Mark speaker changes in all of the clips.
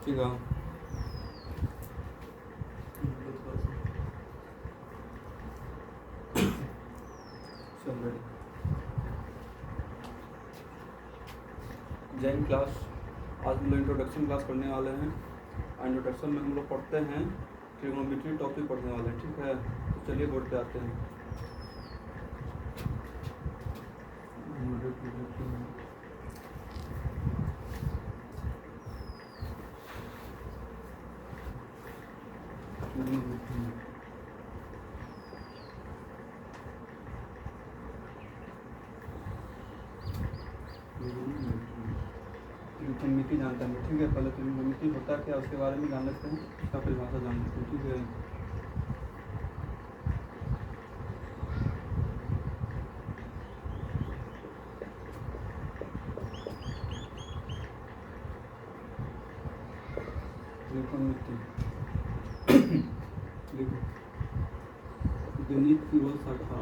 Speaker 1: ठीक है। जैन क्लास आज हम लोग इंट्रोडक्शन क्लास पढ़ने वाले हैं। इंट्रोडक्शन में हम लोग पढ़ते हैं ट्रिग्नोमेट्री टॉपिक पढ़ने वाले हैं, ठीक है। तो चलिए बोर्ड पे आते हैं। त्रिकोणमिति जानते हैं, ठीक है। पहले त्रिकोणमिति होता क्या है उसके बारे में जान लेते हैं, इसका परिभाषा जान लेते हैं, ठीक है। त्रिकोणमिति देखो, गणित की वो शाखा,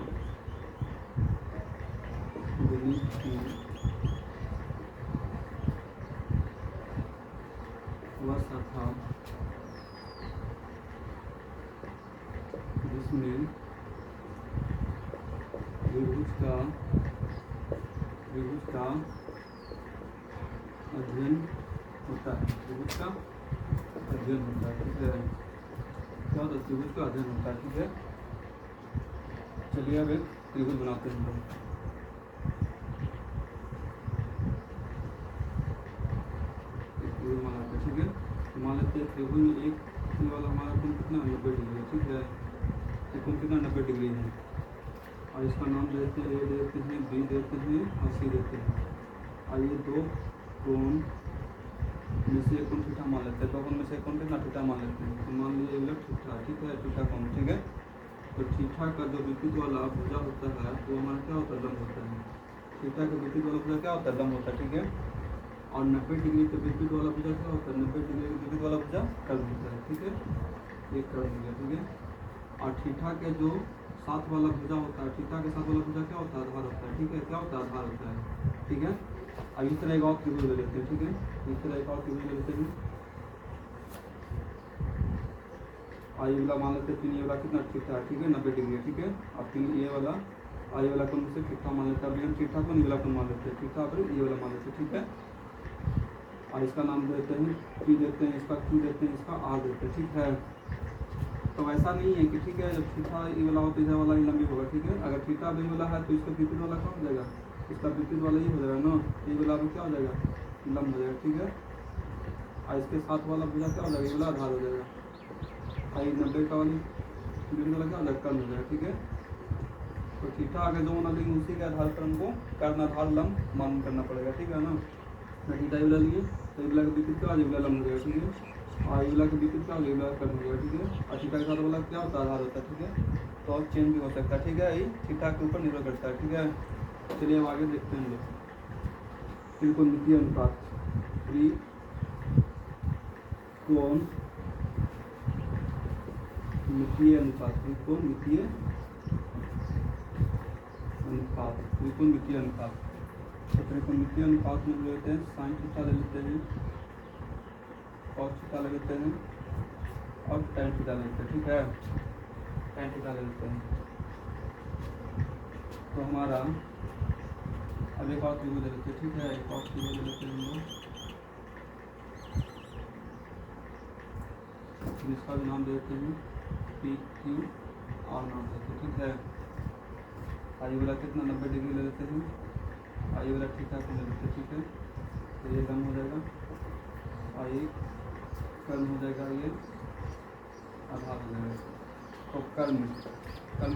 Speaker 1: गणित की वह शाखा जिसमें त्रिभुज का अध्ययन होता है, त्रिभुज का अध्ययन होता है, ठीक है। क्या होता है? त्रिभुज का अध्ययन होता है, ठीक है। चलिए अब एक त्रिभुज बनाते हैं हम लोग। त्रिभुज बनाते हैं, ठीक है। मान लेते हैं त्रिभुज में एक वाला हमारा कोण कितना 90 डिग्री है, ठीक है। ये कोण कितना 90 डिग्री है और इसका नाम देते हैं ए देते हैं, बी देते हैं और सी देते हैं। और ये दो कोण में से एक कोण थीटा मान लेते हैं, दो कोण में से एक कोण कितना थीटा मान लेते हैं। तो मान लीजिए ये थीटा, ठीक है, थीटा कोण, ठीक है। तो थीटा का जो विपरीत वाला भुजा होता है वो हमारा क्या होता है? लंब होता है। थीटा का विपरीत वाला भुजा क्या होता है? लंब होता है, ठीक है। और 90 डिग्री के विपरीत वाला भुजा क्या होता है? 90 डिग्री के विपरीत वाला भुजा कर्व होता है, ठीक है। एक कर्व हो गया, ठीक है। और थीटा के जो साथ वाला भुजा होता है, थीटा के साथ वाला भुजा क्या होता है? आधार होता है, ठीक है। क्या होता है? आधार होता है, ठीक है। अब इस तरह एक और त्रिभुज ले लेते हैं, ठीक है। इस तरह एक और त्रिभुज ले लेते हैं। और ये वाला मान लेते हैं 3 ये वाला कितना थीटा है, ठीक है, 90 डिग्री है, ठीक है। और 3 ये वाला आई वाला कोण से थीटा मान लेते हैं। अभी हम थीटा को ये वाला कोण मान लेते हैं, थीटा पर ये वाला मान लेते हैं, ठीक है। और इसका नाम देते हैं पी देते हैं, इसका क्यू देते हैं, इसका आर देते हैं, ठीक है। तो ऐसा नहीं है कि ठीक है जब थीटा ये वाला हो तो इधर वाला ही लंबी होगा, ठीक है। अगर थीटा भी वाला है तो इसका विपरीत वाला क्या हो जाएगा? इसका विपरीत वाला ही हो जाएगा ना, ये वाला भी क्या हो जाएगा? लंब हो जाएगा, ठीक है। और इसके साथ वाला भुजा क्या हो जाएगा? ये वाला आधार हो जाएगा। और 90 का वाली विपरीत वाला क्या हो जाएगा? कर्ण हो जाएगा, ठीक है। तो थीटा आगे जो होना लेकिन उसी के आधार पर हमको कर्ण आधार लंब मालूम करना पड़ेगा, ठीक है ना। थीटा वाला लिए तो ये वाला का विपरीत क्या हो जाएगा? लंब हो जाएगा, ठीक है। और ये वाला का विपरीत क्या हो जाएगा? कर्ण हो जाएगा, ठीक है। और थीटा के साथ वाला क्या होता है? आधार होता है, ठीक है। तो और चेंज भी हो सकता है, ठीक है। ये थीटा के ऊपर निर्भर करता है, ठीक है। चलिए अब आगे देखते हैं हम लोग त्रिकोणमितीय अनुपात। त्रिकोणमितीय अनुपात, त्रिकोणमितीय अनुपात, त्रिकोणमितीय अनुपात। तो त्रिकोणमितीय अनुपात में लेते हैं साइन थीटा ले लेते हैं, कॉस थीटा ले लेते हैं और टैन थीटा ले लेते हैं, ठीक है। टैन थीटा ले लेते हैं। तो हमारा अब एक और त्रिभुज ले लेते हैं, ठीक है। एक और त्रिभुज ले लेते हैं हम लोग, जिसका भी नाम देते हैं पी क्यू आर नाम देते हैं, ठीक है। आई वाला कितना 90 डिग्री ले लेते हैं, आई वाला थीटा को ले लेते हैं, ठीक है। तो ये कम हो जाएगा और ये कर्ण हो जाएगा, ये आधार हो जाएगा। तो कर्ण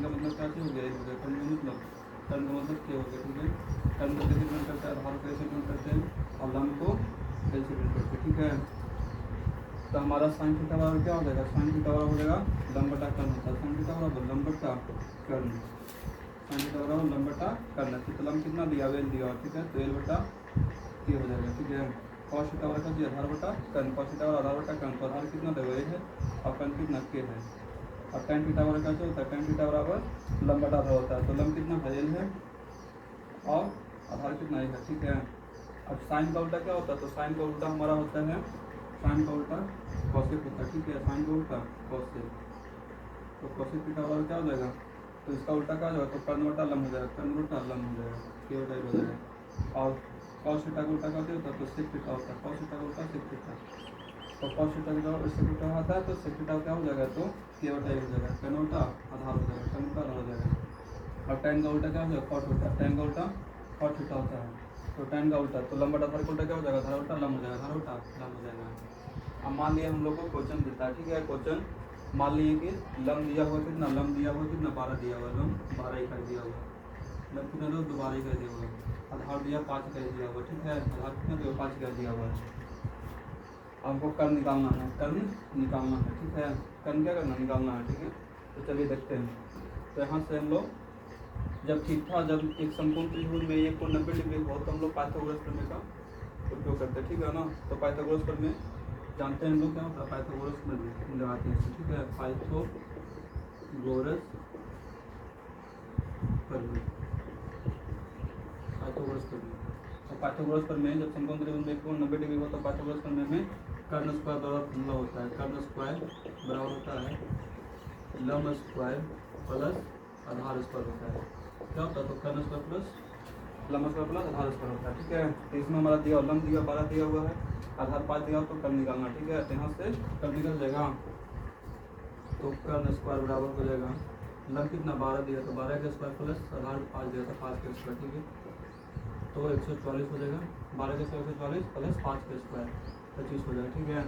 Speaker 1: का मतलब क्या हो गया? हो गया कर्ण का मतलब, कर्ण का मतलब क्या हो गया, ठीक है। कर्ण को कैसे ग्रहण करते हैं? आधार को कैसे ग्रहण करते हैं और लंब को कैसे ग्रहण करते हैं, ठीक है। तो हमारा साइन थीटा बराबर क्या हो जाएगा? साइन थीटा बराबर हो जाएगा लंब बटा कर्ण होता है। साइन थीटा बराबर लंब बटा कर्ण, साइन थीटा बराबर लंब बटा कर्ण। तो लंब कितना दिया? एल दिया, ठीक है। तो एल बटा के हो जाएगा, ठीक है। कॉस थीटा बराबर क्या? आधार बटा कर्ण, कॉस थीटा बराबर आधार बटा कर्ण। तो आधार कितना देगा? ए है और कर्ण कितना? के है। और टैन थीटा बराबर कैसे होता है? टैन थीटा बराबर लंब बटा आधार होता है। तो लंब कितना है? एल है और आधार कितना? ए है, ठीक है। अब साइन का उल्टा क्या होता है? तो साइन का उल्टा हमारा होता है साइन का उल्टा कॉसेक होता है, ठीक है, साइन का उल्टा कॉसेक, तो कॉसेक थीटा बराबर क्या हो जाएगा, तो इसका उल्टा क्या हो जाएगा, तो कर्न बटा लंब हो जाएगा, कर्न बटा लंब हो जाएगा, के बटा हो जाएगा। और कॉस थीटा का उल्टा क्या होता है, तो सेक थीटा होता है, कॉस थीटा का उल्टा सेक थीटा, तो कॉस थीटा की जगह सेक थीटा आता है, तो सेक थीटा क्या हो जाएगा, तो के बटा हो जाएगा, कर्न उल्टा आधार हो जाएगा, कर्न उल्टा आधार हो जाएगा। और tan का उल्टा क्या हो जाएगा, कॉट होता है, tan का उल्टा कॉट थीटा होता है, तो tan का उल्टा, तो लंब बटा आधार का उल्टा क्या हो जाएगा, आधार उल्टा लंब हो जाएगा, आधार उल्टा लंब हो जाएगा। अब मान लिया हम लोग को क्वेश्चन देता है, ठीक है, क्वेश्चन मान लिए कि लंब दिया हुआ कितना, लंब दिया हुआ कितना 12 दिया हुआ, लंब 12 इकाई दिया हुआ, लंब कितना दो 12 इकाई दिया हुआ, आधार दिया 5 इकाई दिया हुआ, ठीक है, आधार कितना दिया 5 इकाई दिया हुआ है। हमको कर्न निकालना है, कर्न निकालना है, ठीक है, कर्न क्या करना निकालना है, ठीक है, तो चलिए देखते हैं। तो यहाँ से हम लोग जब थीटा जब एक समकोण त्रिभुज में एक कोण 90 डिग्री हो तो हम लोग पाइथागोरस प्रमेय का उपयोग करते हैं, ठीक है ना। तो पाइथागोरस प्रमेय जानते हैं हम लोग क्या होता है, पाइथागोरस प्रमेय लगाते हैं, ठीक है, पाइथागोरस प्रमेय, पाइथागोरस प्रमेय। तो पाइथागोरस प्रमेय जब समकोण त्रिभुज में एक कोण 90 डिग्री हो तो पाइथागोरस प्रमेय में कर्ण स्क्वायर बराबर फॉर्मूला होता है, कर्ण स्क्वायर बराबर होता है लंब स्क्वायर प्लस आधार स्क्वायर होता है, क्या होता है, तो कर्ण स्क्वायर प्लस लंब स्क्वायर प्लस आधार स्क्वायर होता है, ठीक है। तो इसमें हमारा दिया लंब दिया 12 दिया हुआ है, आधार 5 दिया, तो कर्ण निकालना, ठीक है, तो यहाँ से कर्ण निकल जाएगा, तो कर्ण स्क्वायर बराबर हो जाएगा लंब कितना 12 दिया, तो 12 का स्क्वायर प्लस आधार 5 दिया, तो 5 का स्क्वायर, ठीक है, तो 144 हो जाएगा, 12 का स्क्वायर 144 प्लस 5 का स्क्वायर 25 हो जाएगा, ठीक है।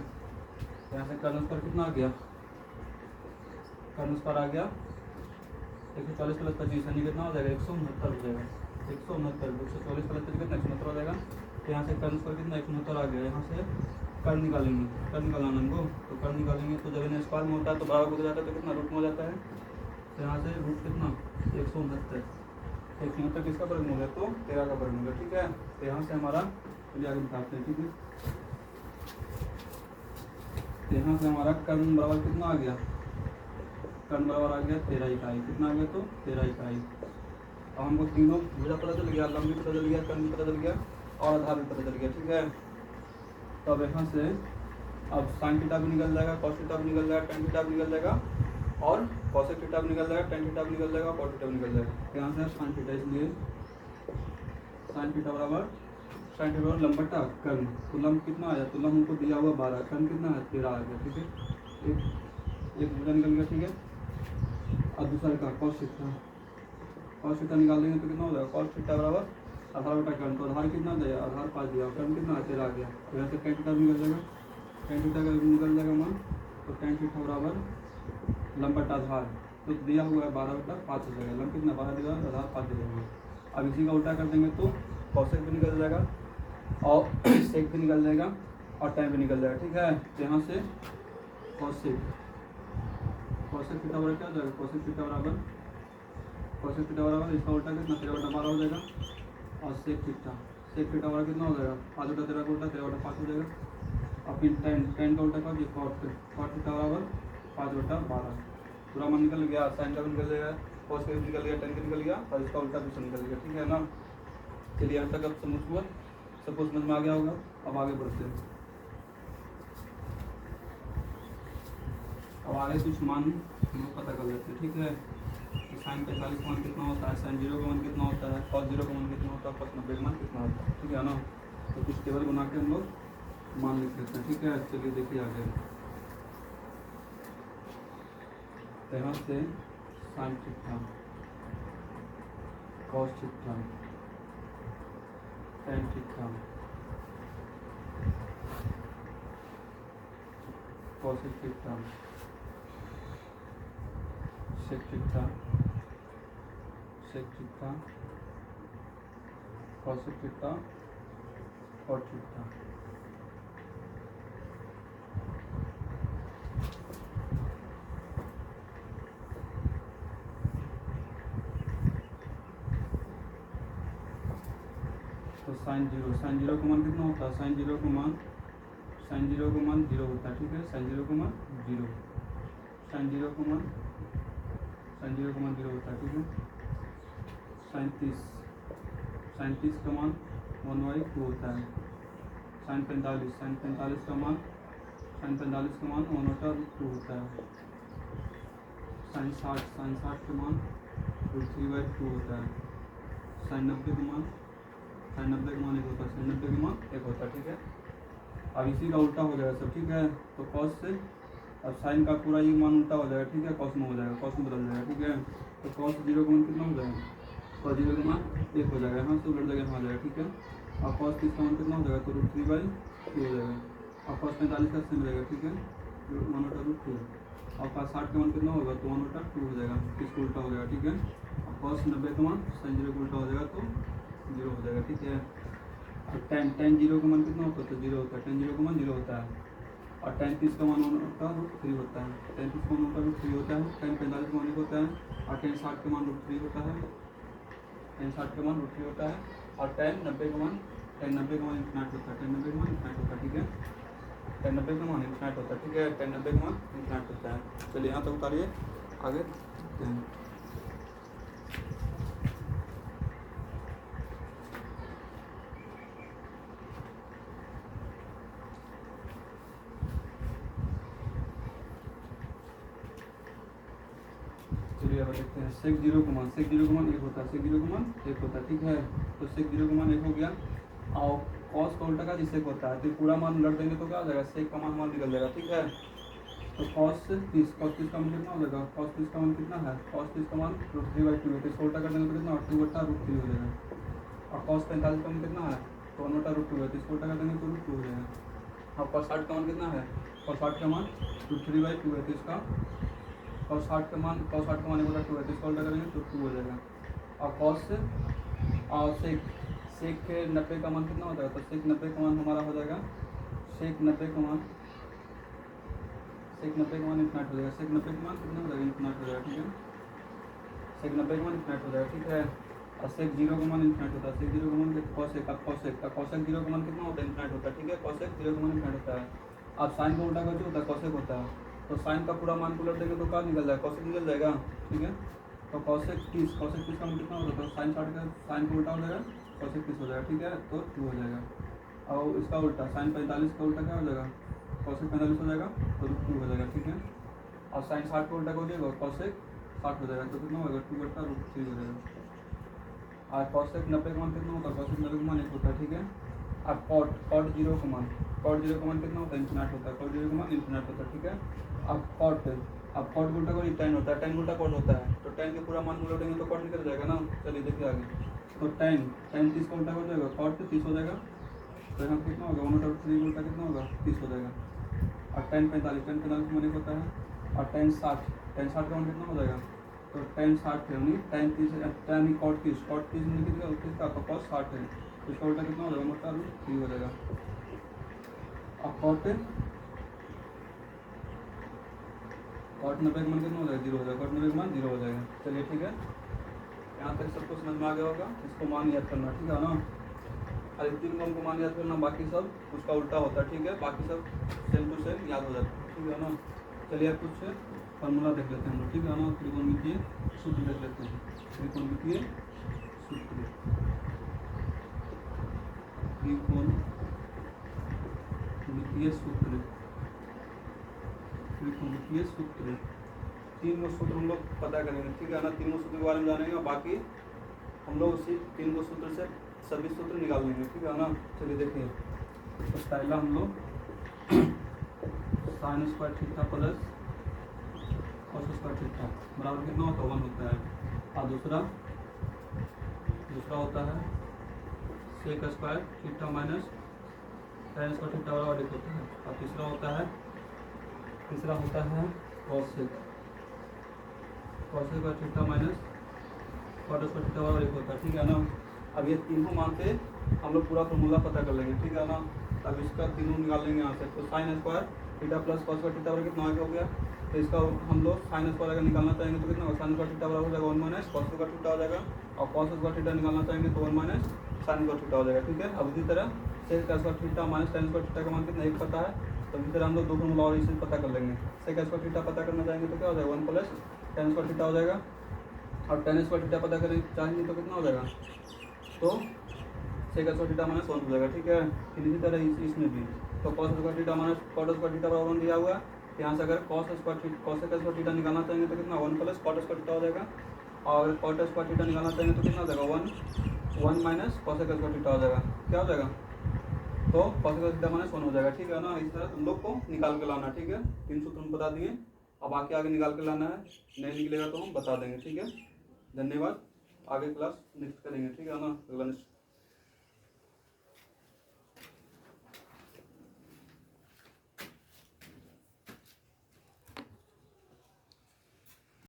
Speaker 1: यहाँ से कर्ण स्क्वायर कितना आ गया, कर्ण स्क्वायर आ गया 140 प्लस 25 यानी कितना हो जाएगा 169 हो जाएगा, 169 140 प्लस 25 कितना 169 हो जाएगा। तो यहाँ से कर्ण स्क्वायर कितना 169 आ गया, यहाँ से कर्ण निकालेंगे, कर्ण निकालना हमको, तो कर्ण निकालेंगे तो जब इन्हें स्क्वायर में होता है तो बराबर हो जाता है, तो कितना रूट में हो जाता है, तो यहाँ से रूट कितना 169, 169 किसका वर्गमूल है, तो 13 का वर्गमूल है, ठीक है। तो यहाँ से हमारा चलिए आगे बताते हैं, ठीक है, तो यहाँ से हमारा कर्ण बराबर कितना आ गया, कर्ण बराबर आ गया 13 इकाई, कितना आ गया, तो 13 इकाई। अब हमको तीनों भुजा पता चल गया, लंब भी पता चल गया, कर्ण भी पता चल गया और आधार भी पता चल गया, ठीक है। तो अब यहाँ से अब साइन थीटा भी निकल जाएगा, कॉस थीटा भी निकल जाएगा, टेन थीटा भी निकल जाएगा और कॉसेक थीटा भी निकल जाएगा, टेन थीटा भी निकल जाएगा, कॉट थीटा भी निकल जाएगा। यहाँ से साइन थीटा, इसलिए साइन थीटा बराबर साइन थीटा लंब बटा कर्ण, तो लंब कितना आया, तो लंब हमको दिया हुआ 12, कर्ण कितना है 13 आ गया, ठीक है, एक भुजा निकल गया, ठीक है। अब दूसरा का कॉस थीटा, कॉस थीटा निकाल देंगे तो कितना हो जाएगा, कॉस थीटा बराबर आधार बटा कर्ण, तो आधार कितना दिया, आधार 5 दिया, कर्ण कितना 13 आ गया, तो यहाँ से टेन थीटा भी निकल जाएगा, टेन थीटा का निकल जाएगा मान, तो टेन थीटा बराबर लंब बटा आधार, तो दिया हुआ है 12 बटा 5 हो जाएगा, लंब कितना 12 दिया, आधार 5 दे देंगे। अब इसी का उल्टा कर देंगे तो कॉसेक भी निकल जाएगा और सेक भी निकल जाएगा और टाइम भी निकल जाएगा, ठीक है। तो यहाँ से कॉसेक थीटा बराबर क्या हो जाएगा, कॉसेक थीटा बराबर इसका उल्टा कितना 13 बटा 12 हो जाएगा और सेक थीटा बराबर कितना हो जाएगा 5 बटा 13 का उल्टा 13 बटा 5 हो जाएगा। और फिर टेन का उल्टा क्या हो कॉट थीटा बराबर 5 बटा 12, पूरा मान निकल गया, साइन का भी निकल जाएगा, कॉस का भी निकल गया, टेन का निकल गया और इसका उल्टा भी निकल गया, ठीक है ना। चलिए यहाँ तक अब सबको समझ में आ गया होगा। अब आगे बढ़ते हैं, अब आगे कुछ मान हम पता कर लेते हैं, ठीक है। तो साइन 45 का मान कितना होता है, साइन 0 का मान कितना होता है, कॉस 0 का मान कितना होता है, कॉस 90 का मान कितना होता है, ठीक है ना। तो कुछ टेबल बना के हम लोग मान लिख लेते हैं, ठीक है। चलिए देखिए आगे, तो यहाँ से sine theta, cos theta, tan theta, cosec theta, sec theta, cosec theta, cot theta. तो साइन जीरो का मान कितना होता है, साइन जीरो का मान 0 होता है, ठीक है। साइन जीरो का मान 0, साइन जीरो का मान 0 होता है, ठीक है। साइन 30 का मान 1/2 होता है। साइन 45 का मान साइन 45 का मान 1/√2 होता है। साइन 60 का मान √3/2 होता है। साइन 90 का मान 1 होता है। साइन 90 का मान 1 होता है, ठीक है। अब इसी का उल्टा हो जाएगा सब, ठीक है। तो कॉस से अब साइन का पूरा ये मान उल्टा हो जाएगा, ठीक है। कॉस में हो जाएगा, कॉस में बदल जाएगा, ठीक है। तो कॉस 0 का मान कितना हो जाएगा? कॉस 0 का मान 1 हो जाएगा, यहाँ से उलट जगह आ जाएगा, ठीक है। और कॉस 30 का मान कितना हो जाएगा? तो √3/2 हो जाएगा। और कॉस 45 का सेम रहेगा, ठीक है, 1/√2। और कॉस 60 का मान कितना होगा? तो 1/2 हो जाएगा, इसको उल्टा हो जाएगा, ठीक है। और कॉस 90 का मान साइन 0 का उल्टा हो जाएगा तो 0 हो जाएगा, ठीक है। और tan 0 का मान कितना होता है? तो 0 होता है। tan 0 का मान 0 होता है। और tan 30 का मान 1/√3 होता है। tan 30 का मान 1/√3 होता है। tan 45 का मान 1 होता है। और tan 60 का मान √3 होता है। tan 60 का मान √3 होता है। और tan 90 का मान इन्फिनिट होता है। tan 90 का मान इन्फिनिट होता है, ठीक है। tan 90 का मान इन्फिनिट होता है, ठीक है। tan 90 का मान इन्फिनिट होता है। चलिए यहाँ तक उतारिए, आगे देखते हैं। चलिए अब देखते हैं सेक 0 का मान 1 होता है। सेक 0 का मान 1 होता है, ठीक है। तो सेक 0 का मान 1 हो गया। और कॉस का उल्टा का जिससे होता है, तो पूरा मान उलट देंगे तो क्या हो जाएगा? सेक का मान निकल जाएगा, ठीक है। तो cos 30 का मान कितना हो जाएगा? cos 30 का मान कितना है? cos 30 का मान √3/2 है। तो इसको उल्टा कर देंगे तो कितना? 2/√3 हो जाएगा। और cos 45 का मान कितना है? तो 1/√2 है। तो इसको उल्टा कर देंगे तो √2 हो जाएगा। और cos 60 का मान कितना है? cos 60 का मान √3/2 है। तो इसका cos 60 का मान 1/2 है। तो इसको उल्टा करेंगे तो 2 हो जाएगा। और cos और सेक के 90 का मान कितना होता है? तो सेक 90 का मान हमारा हो जाएगा, सेक 90 का मान इन्फिनिट हो जाएगा। सेक 90 का मान कितना हो जाएगा? इन्फिनिट हो जाएगा, ठीक है। सेक 90 का मान इन्फिनिट हो जाएगा, ठीक है। और सेक 0 का मान इन्फिनिट होता है। सेक 0 का मान कॉसेक 0 का मान कितना होता है? इन्फिनिट होता है, ठीक है। कॉसेक 0 का मान इन्फिनिट होता है। अब साइन का उल्टा का जो होता है कॉसेक होता है। तो साइन का पूरा मान को उलट देंगे तो क्या निकल जाएगा? कॉसेक निकल जाएगा, ठीक है। तो कॉसेक 30 का मान कितना होता है? तो साइन 60 का साइन का उल्टा हो जाएगा, कॉसेक 30 हो जाएगा, ठीक है। तो 2 हो जाएगा। और इसका उल्टा साइन 45 का उल्टा क्या हो जाएगा? कॉसेक 45 हो जाएगा तो √2 हो जाएगा, ठीक है। और साइन 60 का उल्टा हो जाएगा, कॉसेक 60 हो जाएगा, तो कितना होगा? 2/√3 हो जाएगा। और कॉसेक 90 का मान कितना होता है? कॉसेक 90 का मान 1 होता है, ठीक है। अब कॉट 0 का मान कितना होता है? इन्फिनिट होता है। कॉट 0 का मान इन्फिनिट होता है, ठीक है। अब कॉट उल्टा को tan होता है। tan उल्टा कॉट होता है। तो tan के पूरा मान उलटेंगे तो कॉट निकल जाएगा ना। चलिए देखिए आगे। तो tan 30 का उल्टा हो जाएगा, कॉट 30 हो जाएगा। तो यहाँ कितना होगा? 1/3 उल्टा कितना होगा? 30 हो जाएगा। और tan 45 का मान 1 होता है। और tan 60 का मान कितना हो जाएगा? तो tan 60 है नहीं, tan cot 30 में कितना आपका cos 60 है। तो इसका उल्टा कितना हो जाएगा? 1/3 हो जाएगा। और cot 90 का मान कितना हो जाएगा? 0 हो जाएगा। cot 90 का मान 0 हो जाएगा। चलिए ठीक है, यहाँ तक सबको समझ में आ गया होगा। इसको मान याद करना, ठीक है ना। अरे 3 को हमको मान याद करना, बाकी सब उसका उल्टा होता है, ठीक है। बाकी सब सेम टू सेम याद हो जाता है, ठीक है ना। चलिए अब कुछ फार्मूला देख लेते हैं हम लोग, ठीक है ना। त्रिकोणमितीय सूत्र देख लेते हैं। त्रिकोणमितीय सूत्र, त्रिकोणमितीय सूत्र 3 सूत्र हम लोग पता करेंगे, ठीक है ना। 3 सूत्र के बारे में जानेंगे और बाकी हम लोग उसी 3 सूत्र से सभी सूत्र निकाल लेंगे, ठीक है ना। चलिए देखिए, तो पहला हम लोग sine square theta plus cos square theta बराबर कितना होता है? 1 होता है। और दूसरा होता है sec square theta minus tan square theta बराबर 1 होता है। और तीसरा होता है cosec square theta minus cot square theta बराबर 1 होता है, ठीक है ना। अब ये तीनों मान से हम लोग पूरा फॉर्मूला पता कर लेंगे, ठीक है ना। अब इसका तीनों निकाल लेंगे यहाँ से। तो sine square theta plus cos square theta बराबर कितना हो गया? तो इसका हम लोग साइन स्क्वायर अगर निकालना चाहेंगे तो कितना होगा? साइन स्क्वायर थीटा बराबर हो जाएगा 1 माइनस कॉस स्क्वायर थीटा हो जाएगा। और कॉस स्क्वायर थीटा निकालना चाहेंगे तो 1 माइनस साइन स्क्वायर थीटा हो जाएगा, ठीक है। अब इसी तरह sec square theta minus tan square theta का मान कितना? 1 पता है। तो इसी तरह हम लोग 2 फॉर्मूला और इसे पता कर लेंगे। सेक स्क्वायर थीटा पता करना चाहेंगे तो क्या हो जाएगा? 1 प्लस tan स्क्वायर थीटा हो जाएगा। और tan स्क्वायर थीटा पता करना चाहेंगे तो कितना हो जाएगा? तो सेक स्क्वायर थीटा माइनस 1 हो जाएगा, ठीक है। फिर इसी तरह इसमें भी तो cos square theta minus cot square theta बराबर दिया हुआ है। यहाँ से अगर कॉस स्क्वायर थीटा निकालना चाहेंगे तो कितना 1 प्लस कॉट स्क्वायर थीटा हो जाएगा, और अगर कॉट स्क्वायर थीटा निकालना चाहेंगे तो कितना हो जाएगा 1 माइनस कॉस स्क्वायर थीटा हो जाएगा। क्या हो जाएगा, तो कॉस स्क्वायर थीटा माइनस 1 हो जाएगा। ठीक है ना, इस तरह तुम लोग को निकाल के लाना। ठीक है, 3 सूत्र हम बता दिए, अब आगे निकाल के लाना है, नहीं निकलेगा तो हम बता देंगे। ठीक है, धन्यवाद, आगे क्लास नेक्स्ट करेंगे। ठीक है ना, अगला